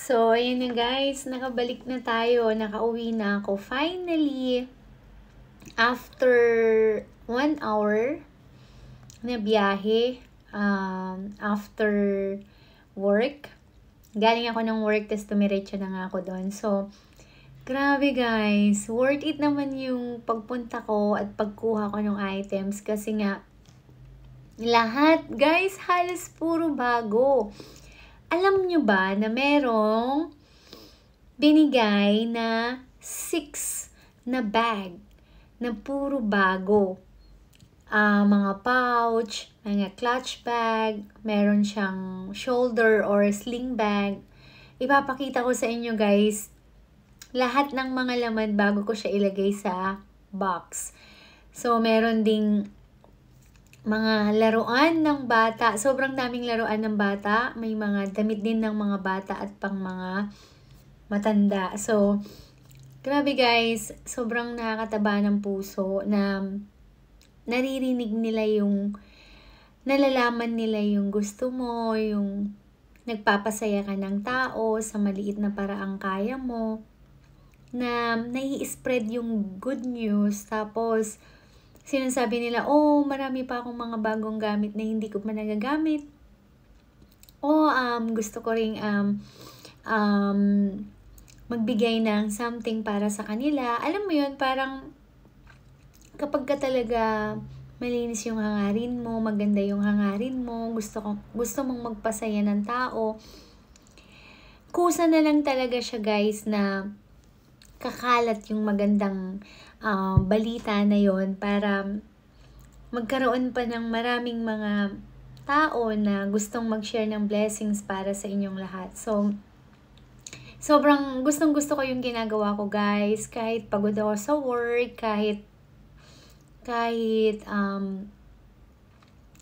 So, ayun na guys, nakabalik na tayo, nakauwi na ako. Finally, after 1 hour na biyahe, after work, galing ako ng work, tapos tumiretso na nga ako doon. So, grabe guys, worth it naman yung pagpunta ko at pagkuha ko ng items kasi nga, lahat guys, halos puro bago. Alam nyo ba na merong binigay na 6 na bag na puro bago? Mga pouch, mga clutch bag, meron siyang shoulder or sling bag. Ipapakita ko sa inyo guys, lahat ng mga laman bago ko siya ilagay sa box. So, meron ding mga laruan ng bata. Sobrang daming laruan ng bata. May mga damit din ng mga bata at pang mga matanda. So, grabe guys, sobrang nakakataba ng puso na naririnig nila yung, nalalaman nila yung gusto mo, yung nagpapasaya ka ng tao sa maliit na paraang kaya mo, na nai-spread yung good news. Tapos, sinasabi nila, oh, marami pa akong mga bagong gamit na hindi ko pa nagagamit. Oh, gusto ko ring magbigay ng something para sa kanila. Alam mo yun, parang kapag ka talaga malinis yung hangarin mo, maganda yung hangarin mo, gusto mong magpasaya ng tao, kusa na lang talaga siya guys na kakalat yung magandang balita na yon para magkaroon pa ng maraming mga tao na gustong mag-share ng blessings para sa inyong lahat. So, sobrang gustong-gusto ko yung ginagawa ko guys. Kahit pagod ako sa work, kahit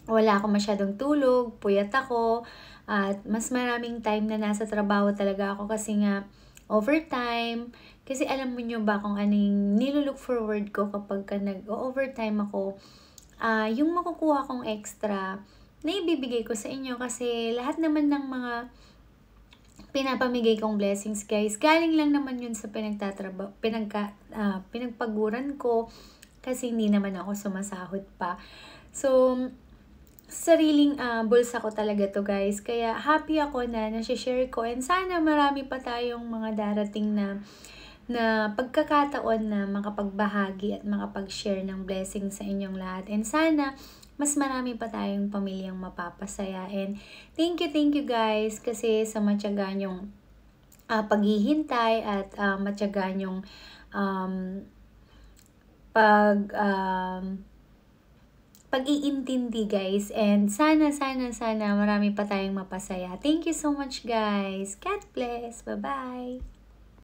wala ako masyadong tulog, puyat ako, at mas maraming time na nasa trabaho talaga ako kasi nga overtime. Kasi alam mo nyo ba kung anong nilulook forward ko kapag ka nag-overtime ako, yung makukuha kong extra na ibibigay ko sa inyo kasi lahat naman ng mga pinapamigay kong blessings guys, galing lang naman yun sa pinagpaguran ko kasi hindi naman ako sumasahod pa. So, sariling bulsa ko talaga to guys. Kaya happy ako na nasi-share ko and sana marami pa tayong mga darating na pagkakataon na makapagbahagi at makapag-share ng blessing sa inyong lahat. And sana mas marami pa tayong pamilyang mapapasaya. And thank you guys kasi sa matyaga nyong paghihintay at matyaga nyong pag-iintindi guys. And sana marami pa tayong mapasaya. Thank you so much guys. God bless. Bye-bye.